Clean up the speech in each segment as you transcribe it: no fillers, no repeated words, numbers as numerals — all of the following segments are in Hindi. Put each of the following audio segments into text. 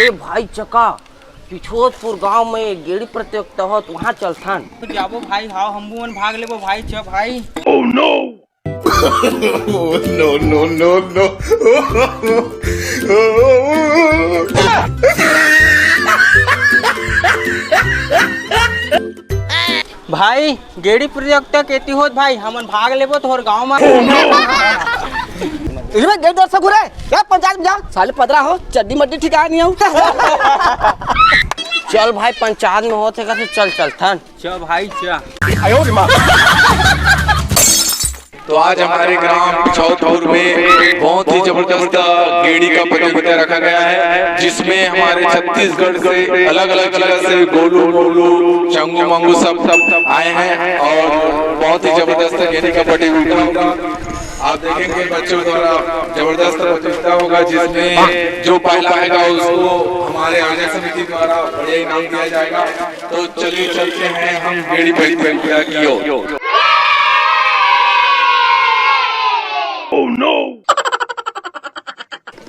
अरे भाई चका पिछोतपुर गांव में गेड़ी प्रतियोगिता हो तो वहाँ चलथन। जाबो भाई, हाउ हमबू मन भाग लेबो भाई। च भाई। Oh no! No no no no! भाई गेड़ी प्रतियोगिता केती होत भाई, हमन भाग लेबो तोहर गांव में। इसमें गेट दर्शक हो रहा है क्या? पंचायत में जा साले 15 हो चड्डी मड्डी ठिकाना नहीं हो। चल भाई पंचायत में होते का तो चल चलथन। च भाई च। तो आज हमारे ग्राम पिछौतपुर में बहुत ही जबरदस्त गेड़ी का प्रतियोगिता रखा गया है, जिसमें हमारे छत्तीसगढ़ से अलग अलग जगह से गोलू गोलू चंगू मंगू सब आए हैं और बहुत ही जबरदस्त गेड़ी का प्रतियोगिता होगा। आप देखेंगे बच्चों द्वारा जबरदस्त प्रतियोगिता होगा, जिसमें जो पहला आएगा उसको हमारे आयोजक समिति द्वारा बड़े इनाम दिया जाएगा। तो चलिए चलते हैं हम गेड़ी प्रतियोगिता की ओर। Oh no!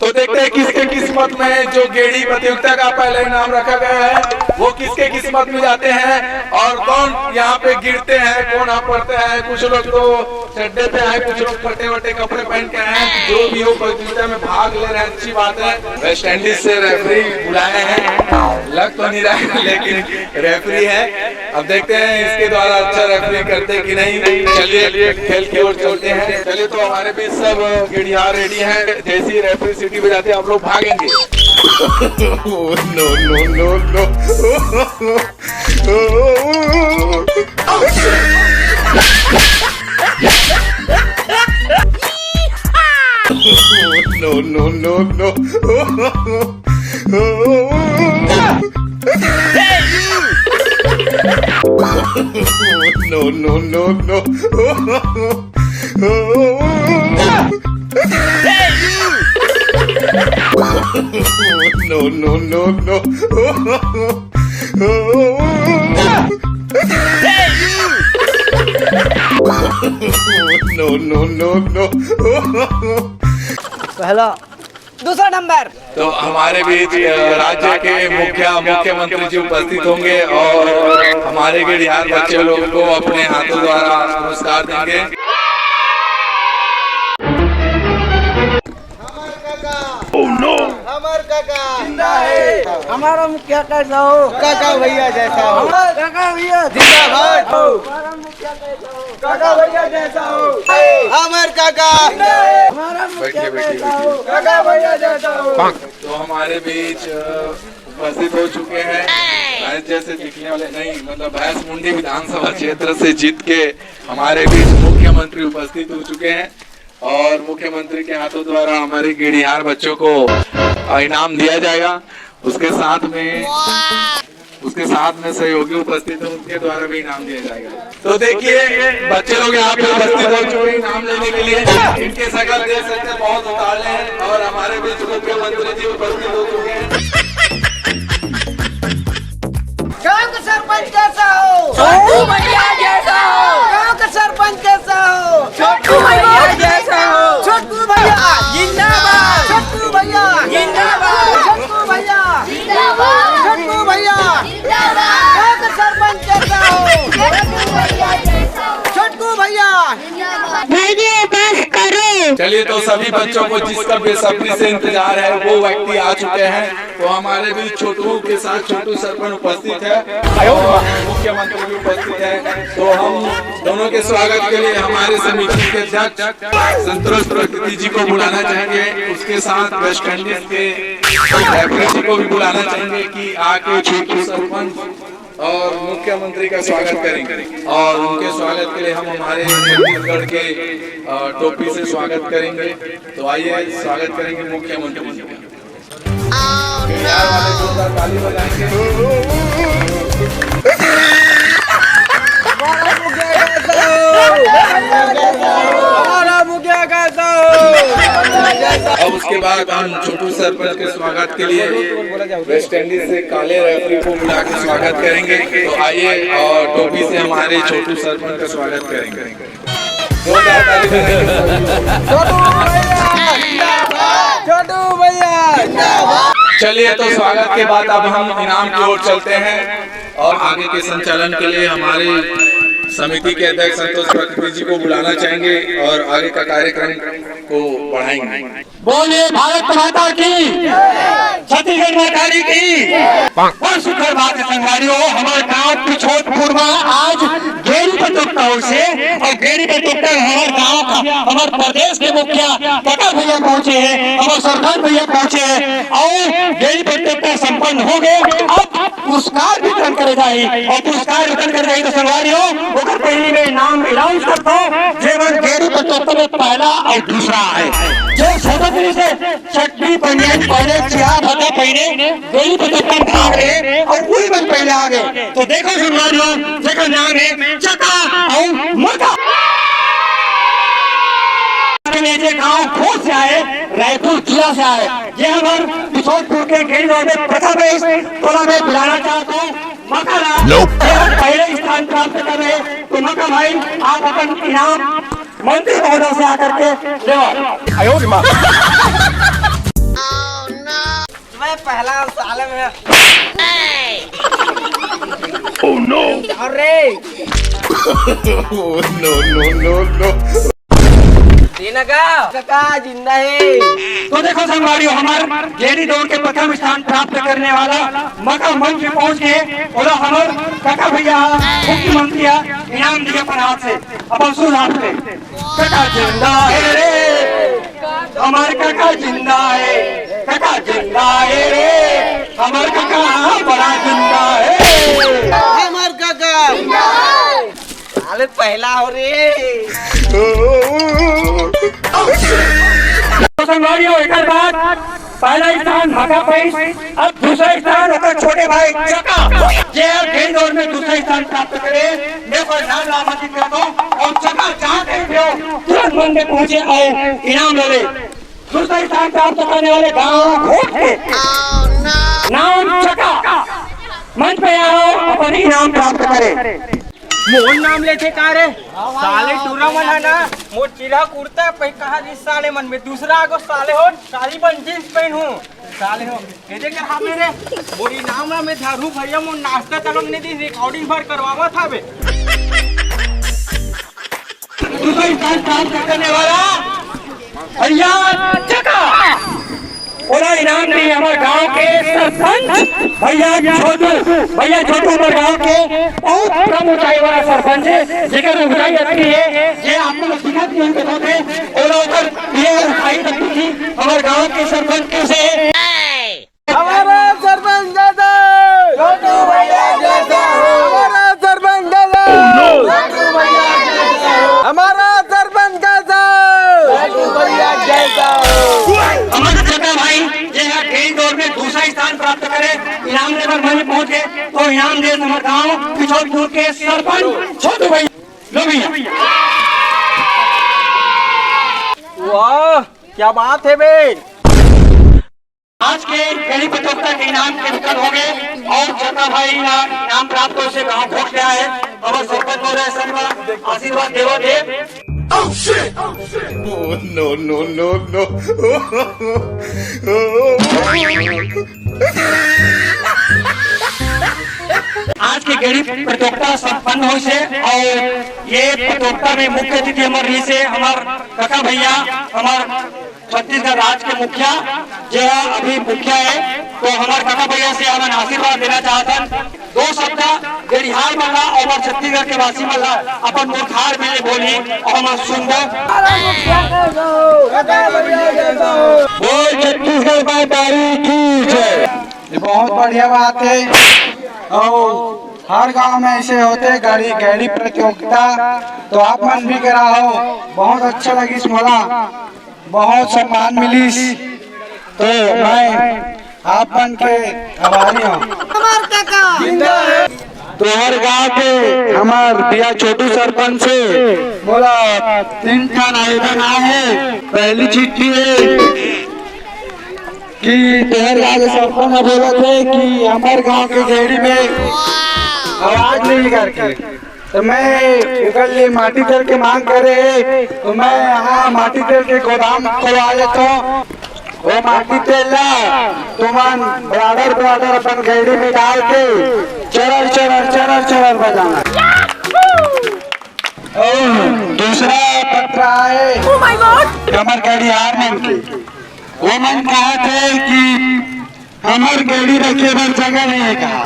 तो देखते हैं किसके किस्मत में जो गेड़ी प्रतियोगिता का पहला इनाम रखा गया है वो किसके किस्मत में जाते हैं और कौन यहाँ पे गिरते हैं, कौन यहाँ पढ़ते हैं। कुछ लोग तो चड्डे पे आए, कुछ लोग फटे वटे कपड़े पहन के आए हैं। जो भी हो प्रतियोगिता में भाग ले रहे हैं, अच्छी बात है। वेस्ट इंडीज से रेफरी बुलाए हैं, लग तो नहीं रहा है लेकिन रेफरी है। अब देखते हैं इसके द्वारा अच्छा रेफरी करते कि नहीं। चलिए खेल की ओर चलते हैं। चलिए तो हमारे बीच सब गेड़ियार रेडी हैं, जैसी रेफरी सीटी बजाते हैं हम लोग भागेंगे। Oh no no no no! No no no no! No no no no! No no no no! No no no no! पहला दूसरा नंबर। तो हमारे बीच राज्य के मुख्यमंत्री जी उपस्थित होंगे और हमारे गेड़ियार बच्चे लोग को अपने हाथों द्वारा पुरस्कार देंगे। Oh no! हमार काका जिंदा है। हमारा मुखिया कैसा हो? काका भैया जैसा हो। हमारा काका भैया जिंदाबाद हो। हमारा मुखिया कैसा हो? काका भैया जैसा हो। हमार काका हमारा मुखिया कैसा हो? काका भैया जैसा हो। तो हमारे बीच उपस्थित हो चुके हैं भैंस जैसे दिखने वाले नहीं, मतलब भैंस मुंडी विधानसभा क्षेत्र से जीत के हमारे बीच मुख्यमंत्री उपस्थित हो चुके हैं और मुख्यमंत्री के हाथों द्वारा हमारे गेड़ियार बच्चों को इनाम दिया जाएगा। उसके साथ में सहयोगी उपस्थित है, उनके द्वारा भी इनाम दिया जाएगा। तो देखिए बच्चे लोग यहाँ पे उपस्थित हो चुके हैं इनाम लेने के लिए। इनके शकल देख सकते हैं, बहुत उतावले हैं और हमारे बीच मुख्यमंत्री जी उपस्थित हो चुके हैं। गाँव का सरपंच कैसा हो? छोटू भैया जैसा हो। गाँव का सरपंच कैसा हो? छोटू भैया जैसा हो। छोटू भैया जिंदाबाद। छोटू भैया जिंदाबाद। छोटू भैया जिंदाबाद। छोटू भैया जिंदाबाद। गाँव का सरपंच कैसा हो? छोटू भैया जैसा हो। छोटू भैया चलिए तो सभी बच्चों को जिसका बेसब्री से इंतजार है वो व्यक्ति आ चुके हैं। तो हमारे बीच छोटू के साथ छोटू सरपंच उपस्थित है और मुख्यमंत्री भी उपस्थित है। तो हम दोनों के स्वागत के लिए हमारे समिति के अध्यक्ष संतोष प्रकृति जी को बुलाना चाहेंगे। उसके साथ वेस्ट इंडीज के रेफरी जी को भी बुलाना चाहेंगे कि आके छोटू सरपंच और मुख्यमंत्री का स्वागत करेंगे। और उनके स्वागत के लिए हम हमारे छत्तीसगढ़ के टोपी से स्वागत करेंगे। तो आइए स्वागत करेंगे मुख्यमंत्री जी का। बिहार वाले जोरदार ताली बजाएंगे। हमारा मुखिया कैसा हो? अब उसके बाद हम छोटू सरपंच के स्वागत के लिए वेस्ट इंडीज से काले रेफरी को बुला के स्वागत करेंगे। तो आइए और टोपी से हमारे छोटू सरपंच का स्वागत करेंगे। जोरदार ताली बजाएंगे। छोटू भैया जिंदाबाद। छोटू भैया जिंदाबाद। चलिए तो स्वागत के बाद अब हम इनाम की ओर चलते हैं और आगे के संचालन के लिए हमारे समिति के अध्यक्ष संतोष प्रकृति जी को बुलाना चाहेंगे और आगे का कार्यक्रम को बढ़ाएंगे। बोले भारत माता की, छत्तीसगढ़ माता की। और सुखद बात है संगवारियों, हमारे गांव पिछोटपुर में आज गेरी प्रतियोगिताओं से और गेरी प्रतियोगिता हमारे गांव का हमारे प्रदेश के मुखिया काका भैया पहुंचे हैं, हमारे सरपंच भैया पहुंचे हैं और गेरी प्रतियोगिता संपन्न हो गए। अब पुरस्कार वितरण करे जाए और पुरस्कार वितरण करे जाए तो संगवारियों ओकर पहले में नाम अनाउंस करता हूँ। जेवन गेरी प्रतियोगिता में पहला और दूसरा है जो छोटे से चटनी बनियान पहले चिराग होता पहले गेरी प्रतियोगिता में भाग रहे और पूरी बन पहले आ गए। तो देखो संगवारियों जेकर नाम है चका और मका। गाँव खोज से आए, रायपुर जिला से आए। ये हमारे पिछोटपुर के गेरी रोड में प्रथम टोला में बुलाना चाहता हूँ। मका पहले स्थान प्राप्त कर रहे तो मका भाई आप अपन इनाम मंत्री महोदय से आकर के मैं पहला साल में Oh no! अरे Oh no no no! देना का जिंदा है। तो देखो संगवारियों हमारे गेरी दौड़ के प्रथम स्थान प्राप्त करने वाला मका मंच में पहुंच गए। बोला हमारे काका भैया मुख्यमंत्री इनाम दिए अपन हाथ से अपन सुन हाथ से काका जिंदा है रे, हमारे काका जिंदा है, काका जिंदा है रे, हमारे काका बड़ा जिंदा है, हमार काका साले पहला हो रे। तो संगवारियों एक बात, पहला स्थान मका पैस, अब दूसरा स्थान होकर छोटे भाई चका ये गेरी दौड़ में दूसरा स्थान प्राप्त करे। मैं कोई नाम नामांकित करता हूँ और चका जहाँ कहीं भी हो तुरंत मन में पहुंचे आए इनाम ले ले। दूसरा स्थान प्राप्त करने वाले गाँव घोट के नाम चका मंच पे आओ अपन इनाम प्राप्त करे। मोहन नाम लेते का रे साले टूरा मन है ना मोर चिरा कुर्ता पे कहा जी साले मन में दूसरा आगो साले हो साली बन जींस पहन हूं साले हो ये देख हां मेरे मोरी नाम ना में धारू भैया मो नाश्ता तलंग ने दी रिकॉर्डिंग भर करवावा था बे। दूसरा स्थान प्राप्त करने वाला भैया चका पूरा इनाम नहीं हमारे गांव के सरपंच भैया छोटू हमारे गांव के बहुत कम ऊंचाई वाला सरपंच है जेकर ऊंचाई अच्छी है। ये आपको लोग दिखा दिए उनके साथ और उधर ये ऊंचाई लगती थी हमारे गांव के सरपंच कैसे हमारा सरपंच दादा छोटू भैया जैसा हमारा सरपंच दादा छोटू भैया जैसा हमारा सरपंच दादा छोटू भैया जैसा हमारे चका भाई ये गेरी दौड़ में दूसरा स्थान प्राप्त करे इनाम लेकर मंच पहुंच गए। तो इनाम दे हमारे गाँव पिछोटपुर के सरपंच छोटू भैया लो भैया। वाह क्या बात है बे। आज के गेरी प्रतियोगिता के इनाम के वितरण हो गए और चका भाई इनाम प्राप्त हो से गाँव पहुंच गया है। हमारे सरपंच हो रहे सब आशीर्वाद देवो दे। Oh shit! Oh no no no no! आज की गेरी प्रतियोगिता संपन्न हो से और ये प्रतियोगिता में मुख्य अतिथि हमारे से हमारे काका भैया हमारे छत्तीसगढ़ राज्य के मुखिया जो अभी मुखिया है तो हमारे काका भैया से हम आशीर्वाद देना चाहते हैं। दो शब्द गेरिहार मल्ला और छत्तीसगढ़ के वासी मल्ला अपन मुखार में बोली और हम सुनबो बोल छत्तीसगढ़ का तारीख की है। ये बहुत बढ़िया बात है और हर गांव में ऐसे होते गेरी प्रतियोगिता तो आप मन भी करा हो बहुत अच्छा लगी मोला बहुत सम्मान मिली तो मैं आप मन के आभारी हूँ। तो हर गांव के हमार दिया छोटू सरपंच से बोला 3 ठन आयोजन आए। पहली चिट्ठी है कि तेहर गाँव के सरपंच बोला थे कि हमारे गांव के गेड़ी में आवाज नहीं करके तो मैं कल ये माटी तेल की मांग करे तो मैं यहाँ माटी तेल के गोदाम खोलवा लेता हूँ वो माटी तेला तुमन ब्रादर अपन गैड़ी में डाल के चरर बजाना। दूसरा पत्र आए हमार गाड़ी हारमन के। वो मन कहा थे कि हमार गाड़ी रखे बर जगह नहीं है कहा।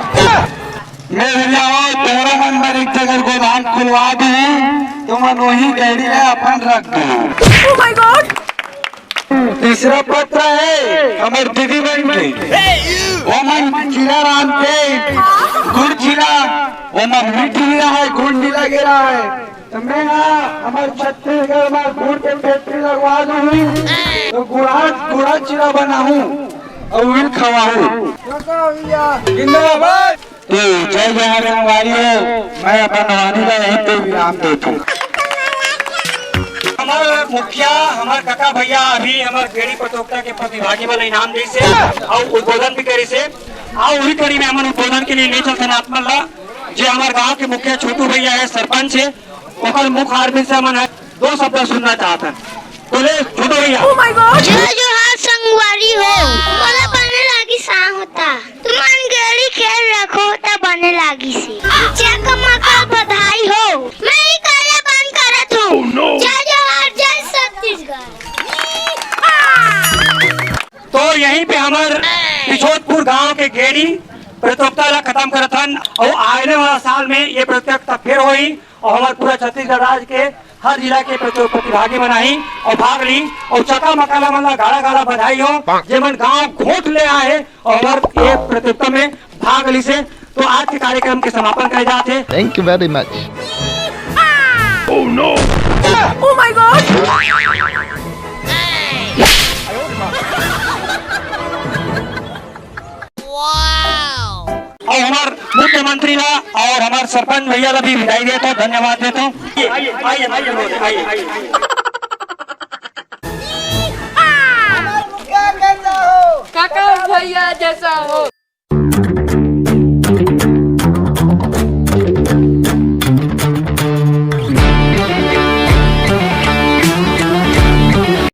मैं जाओ 13 नंबर एक जगह गोदाम खुलवा दूं तो मन वही गाड़ी में अपन रख दूं। तीसरा पत्र है हमारे दीदी बहन के। वो मन चिला राम के गुड़ चिला वो मन मीठी गिरा है गुड़ नीला गिरा है तो मैं हमारे छत्तीसगढ़ में गुड़ के फैक्ट्री लगवा दूं तो गुड़ा चिला बनाऊं और विल खवाऊं। जिंदाबाद। तो जय जय वालियों मैं अपन वाणी का यही पे विराम देता हूँ। हमारे मुखिया हमारे काका भैया अभी हमारे गेड़ी प्रतियोगिता के प्रतिभागी वाला इनाम दी से और उद्बोधन भी करी से और वही कड़ी में हमारे उद्बोधन के लिए ले चलते आत्मल्ला जो हमारे गांव के मुखिया छोटू भैया है सरपंच है और मुख्य आर्मी से मन है 2 शब्द सुनना चाहता है। बोले छोटू भैया। जो हाथ संगवारी हो बोला बने लागी सांग होता तुम गेड़ी खेल रखो ता बने लागी से चकमका बधाई हो मैं ही काले बंद करत हूँ। जय छत्तीसगढ़। तो यहीं पे हमारे पिछोतपुर गांव के गेड़ी प्रतियोगिता ला खत्म करत हन और आने वाला साल में ये प्रतियोगिता फिर हुई और हमारे पूरा छत्तीसगढ़ राज्य के हर जिला के प्रतिभागी बनाई और भाग ली और चका मकाला मतलब गाड़ा बधाई हो जेमन गांव घोट ले आए और हमारे ये प्रतियोगिता में भाग ली से। तो आज के कार्यक्रम के समापन करे जाते। Thank you very much. Oh no! Oh my God! और हमारे मुख्यमंत्री ला और हमारे सरपंच भैया ला भी विदाई देता हूँ, धन्यवाद देता हूँ। आइए